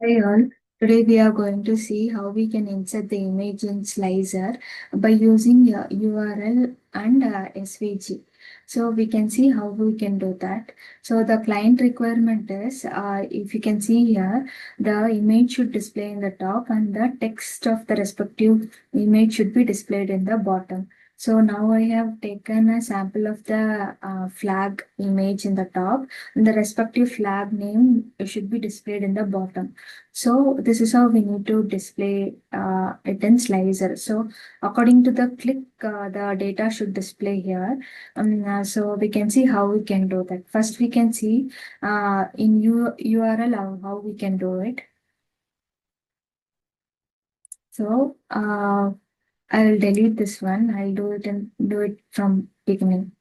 Hi all. Today we are going to see how we can insert the image in Slicer by using URL and SVG. So we can see how we can do that. So the client requirement is, if you can see here, the image should display in the top and the text of the respective image should be displayed in the bottom. So now I have taken a sample of the flag image in the top and the respective flag name should be displayed in the bottom. So this is how we need to display it in Slicer. So according to the click, the data should display here. So we can see how we can do that. First, we can see in URL how we can do it. So I'll delete this one. I'll do it and do it from beginning.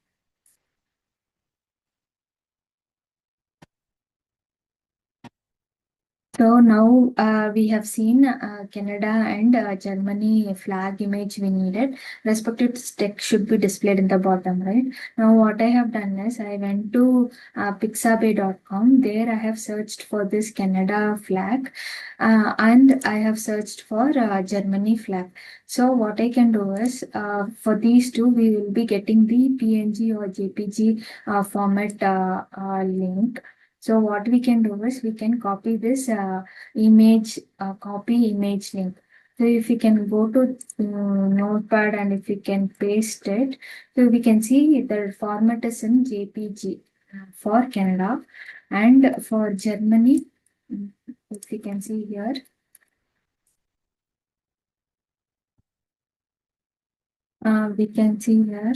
So now we have seen Canada and Germany flag image we needed. Respective text should be displayed in the bottom, right? Now what I have done is I went to pixabay.com. There I have searched for this Canada flag and I have searched for Germany flag. So what I can do is for these two, we will be getting the PNG or JPG format link. So what we can do is we can copy this copy image link. So if we can go to Notepad and if we can paste it, so we can see the format is in JPG for Canada and for Germany. If we can see here, we can see here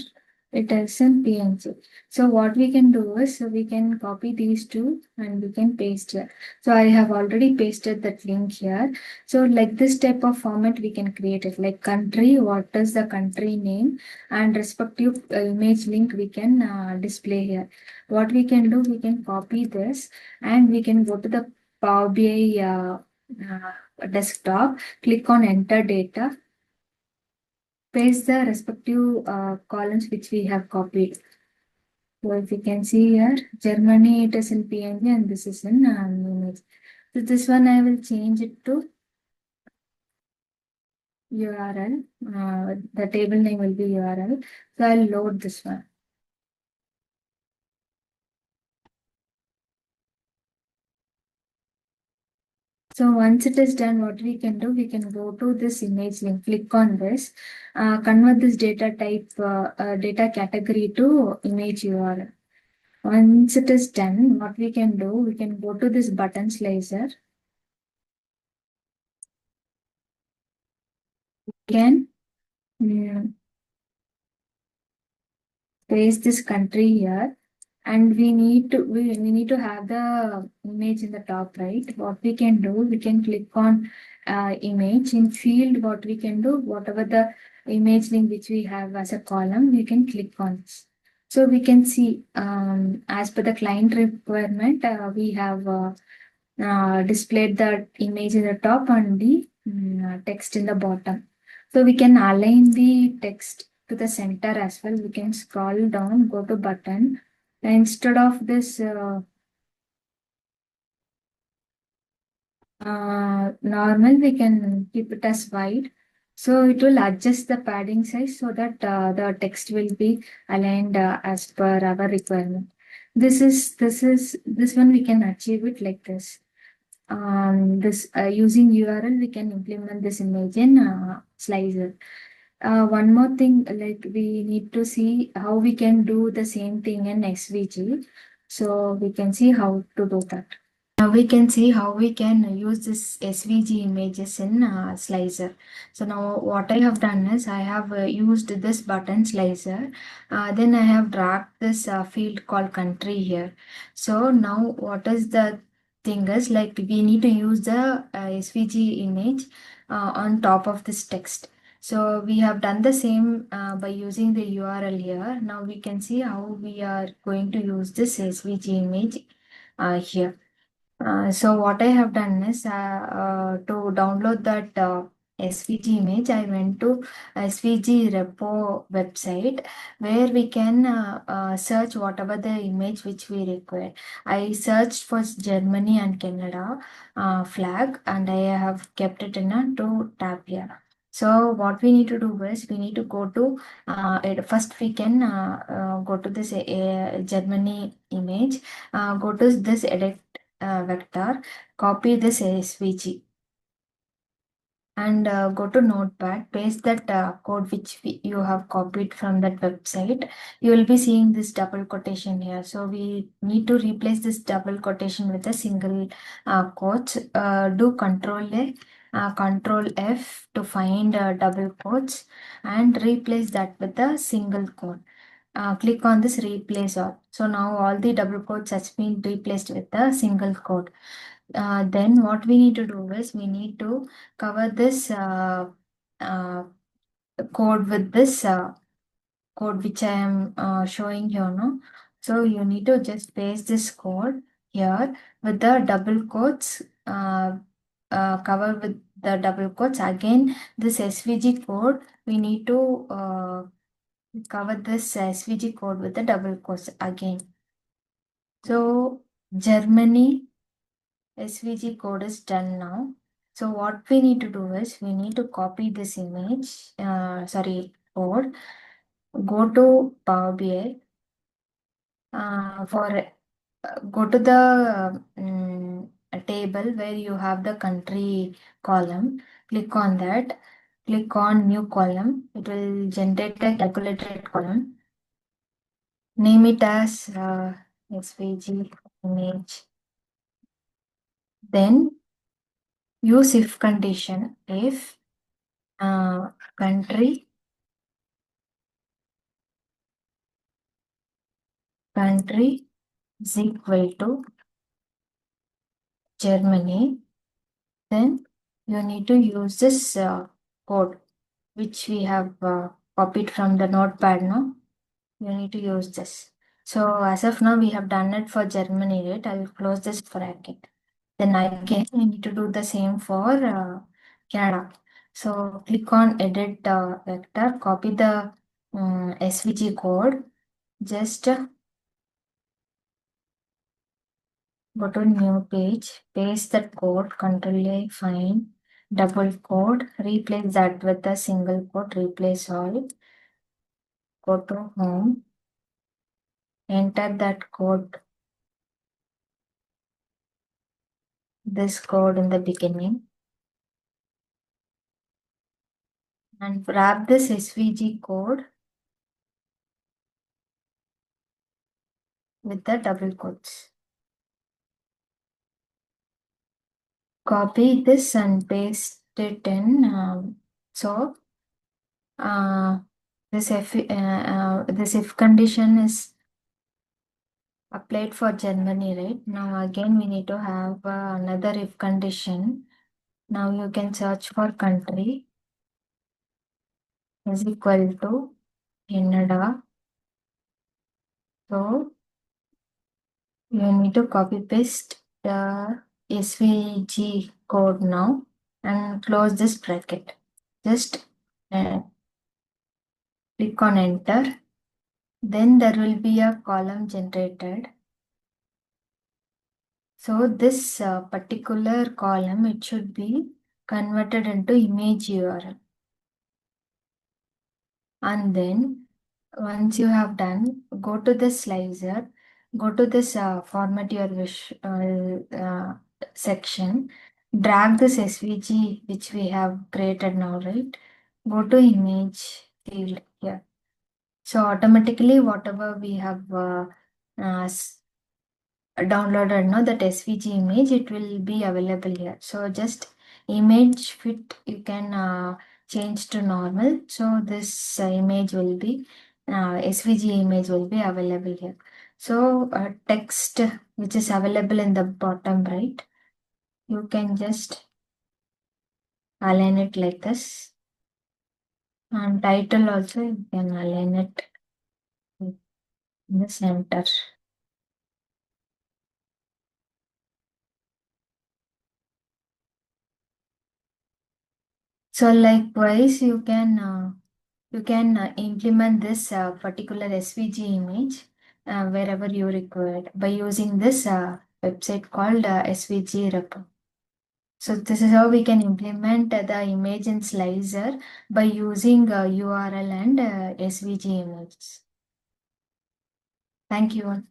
it is in PNG. So what we can do is we can copy these two and we can paste here. So I have already pasted that link here. So like this type of format we can create it like country, what is the country name and respective image link we can display here. What we can do, we can copy this and we can go to the Power BI desktop, click on enter data, paste the respective columns which we have copied. So if you can see here, Germany it is in PNG and this is in image. So this one I will change it to URL. The table name will be URL. So I'll load this one. So once it is done, what we can do, we can go to this image link, click on this, convert this data type, data category to image URL. Once it is done, what we can do, we can go to this button slicer. Can paste this country here and we need to have the image in the top, right? What we can do, we can click on image in field. What we can do, whatever the image link which we have as a column, we can click on this. So we can see as per the client requirement, we have displayed the image in the top and the text in the bottom. So we can align the text to the center as well. We can scroll down, go to button. Instead of this normal, we can keep it as wide. So it will adjust the padding size so that the text will be aligned as per our requirement. This one we can achieve it like this. This using URL, we can implement this image in Slicer. One more thing, like we need to see how we can do the same thing in SVG. So we can see how to do that. Now we can see how we can use this SVG images in Slicer. So now what I have done is I have used this button slicer. Then I have dragged this field called country here. So now what is the thing is like we need to use the SVG image on top of this text. So we have done the same by using the URL here. Now we can see how we are going to use this SVG image here. So what I have done is to download that SVG image, I went to SVG repo website where we can search whatever the image which we require. I searched for Germany and Canada flag, and I have kept it in a two tab here. So what we need to do is we need to go to first we can go to this Germany image, go to this edit vector, copy this SVG and go to Notepad, paste that code which you have copied from that website. You will be seeing this double quotation here. So we need to replace this double quotation with a single quote. Do Control A, Control F to find double quotes and replace that with a single quote. Click on this replace all. So now all the double quotes has been replaced with a single quote. Then what we need to do is we need to cover this uh, code with this code which I am showing here now. So you need to just paste this code here with the double quotes, cover with the double quotes. Again, this SVG code, we need to cover this SVG code with the double quotes again. So Germany SVG code is done now. So what we need to do is we need to copy this image, code, go to Power BI, for go to the table where you have the country column, click on that, click on new column, it will generate a calculated column, name it as SVG image, then use if condition, if country is equal to Germany, then you need to use this code which we have copied from the notepad now. You need to use this. So as of now we have done it for Germany, right? I will close this bracket. Then again we need to do the same for Canada. So click on edit vector, copy the SVG code, just go to new page, paste that code, Control A, find, double quote, replace that with a single quote, replace all, go to home, enter that code, this code in the beginning, and wrap this SVG code with the double quotes. Copy this and paste it in. So this if condition is applied for Germany, right? Now again we need to have another if condition. Now you can search for country is equal to Canada. So you need to copy paste the SVG code now and close this bracket. Just click on enter. Then there will be a column generated. So this particular column, it should be converted into image URL. And then once you have done, go to the slicer, go to this format your visual section, drag this SVG which we have created now, right? Go to image field here. So automatically whatever we have downloaded now, that SVG image, it will be available here. So just image fit you can change to normal. So this image will be SVG image will be available here. So text which is available in the bottom right, you can just align it like this, and title also you can align it in the center. So likewise, you can implement this particular SVG image wherever you require by using this website called SVG Repo. So this is how we can implement the image in Slicer by using URL and SVG images. Thank you.